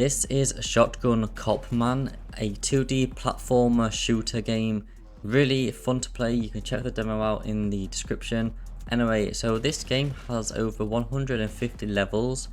This is Shotgun Copman, a 2D platformer shooter game. Really fun to play. You can check the demo out in the description. Anyway, so this game has over 150 levels.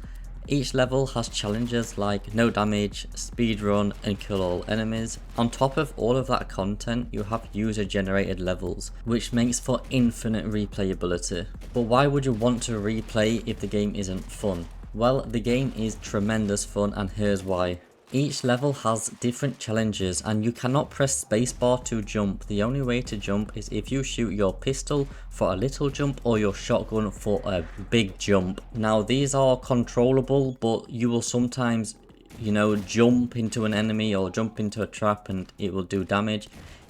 Each level has challenges like no damage, speedrun, and kill all enemies. On top of all of that content, you have user generated levels, which makes for infinite replayability. But why would you want to replay if the game isn't fun? Well, the game is tremendous fun, and here's why. Each level has different challenges and you cannot press spacebar to jump. The only way to jump is if you shoot your pistol for a little jump or your shotgun for a big jump. Now these are controllable, but you will sometimes, jump into an enemy or jump into a trap and it will do damage.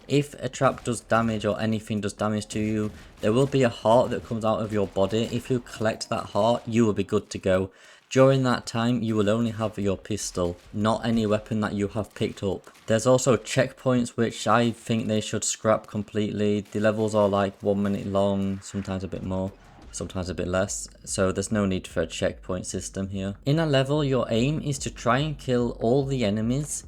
If a trap does damage or anything does damage to you, there will be a heart that comes out of your body. If you collect that heart, you will be good to go. During that time, you will only have your pistol, not any weapon that you have picked up. There's also checkpoints, which I think they should scrap completely. The levels are like 1 minute long, sometimes a bit more, sometimes a bit less, so there's no need for a checkpoint system here. In a level, your aim is to try and kill all the enemies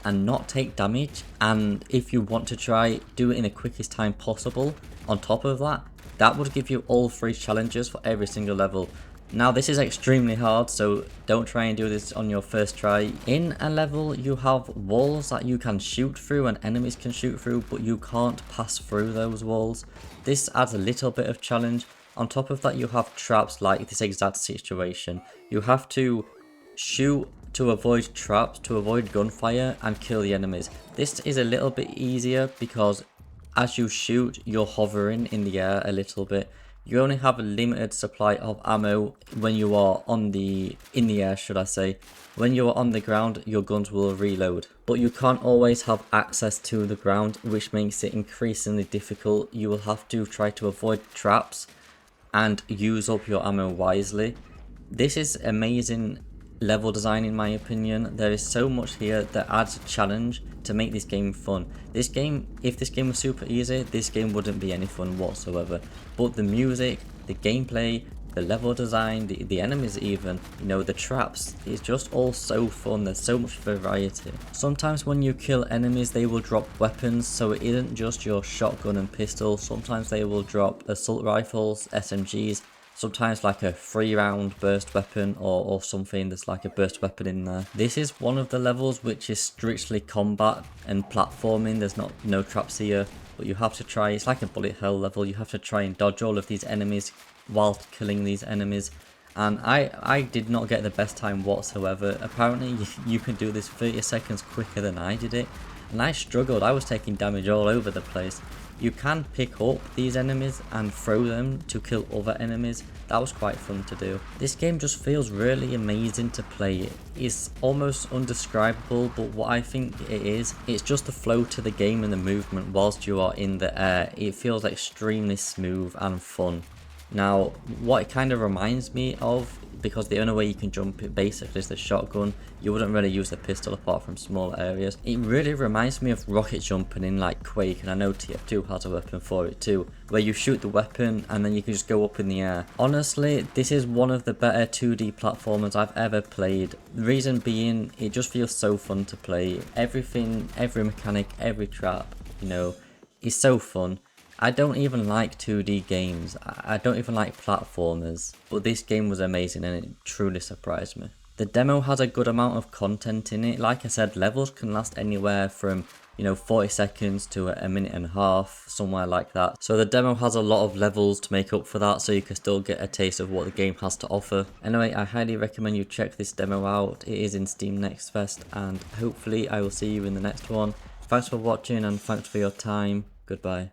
and not take damage, and if you want to try, do it in the quickest time possible. On top of that, that would give you all 3 challenges for every single level. Now this is extremely hard, so don't try and do this on your first try. In a level, you have walls that you can shoot through and enemies can shoot through, but you can't pass through those walls. This adds a little bit of challenge. On top of that, you have traps like this exact situation. You have to shoot to avoid traps, to avoid gunfire and kill the enemies. This is a little bit easier because as you shoot, you're hovering in the air a little bit. You only have a limited supply of ammo when you are in the air, should I say. When you are on the ground, your guns will reload. But you can't always have access to the ground, which makes it increasingly difficult. You will have to try to avoid traps and use up your ammo wisely. This is amazing level design in my opinion. There is so much here that adds a challenge to make this game fun. This game, if this game was super easy, this game wouldn't be any fun whatsoever. But the music, the gameplay, the level design, the enemies even, the traps, it's just all so fun. There's so much variety. Sometimes when you kill enemies, they will drop weapons, so it isn't just your shotgun and pistol. Sometimes they will drop assault rifles, SMGs, sometimes like a 3-round burst weapon or something that's like a burst weapon in there. This is one of the levels which is strictly combat and platforming. There's no traps here, but you have to try. It's like a bullet hell level. You have to try and dodge all of these enemies whilst killing these enemies. And I did not get the best time whatsoever. Apparently you can do this 30 seconds quicker than I did it. And I struggled. I was taking damage all over the place. You can pick up these enemies and throw them to kill other enemies. That was quite fun to do. This game just feels really amazing to play. It's almost undescribable, but what I think it is, it's just the flow to the game and the movement whilst you are in the air. It feels extremely smooth and fun. Now, what it kind of reminds me of, because the only way you can jump it basically is the shotgun, you wouldn't really use the pistol apart from small areas. It really reminds me of rocket jumping in like Quake, and I know TF2 has a weapon for it too, where you shoot the weapon and then you can just go up in the air. Honestly, this is one of the better 2D platformers I've ever played. The reason being, it just feels so fun to play. Everything, every mechanic, every trap, is so fun. I don't even like 2D games, I don't even like platformers, but this game was amazing and it truly surprised me. The demo has a good amount of content in it. Like I said, levels can last anywhere from 40 seconds to a minute and a half, somewhere like that. So the demo has a lot of levels to make up for that, so you can still get a taste of what the game has to offer. Anyway, I highly recommend you check this demo out. It is in Steam Next Fest, and hopefully I will see you in the next one. Thanks for watching and thanks for your time. Goodbye.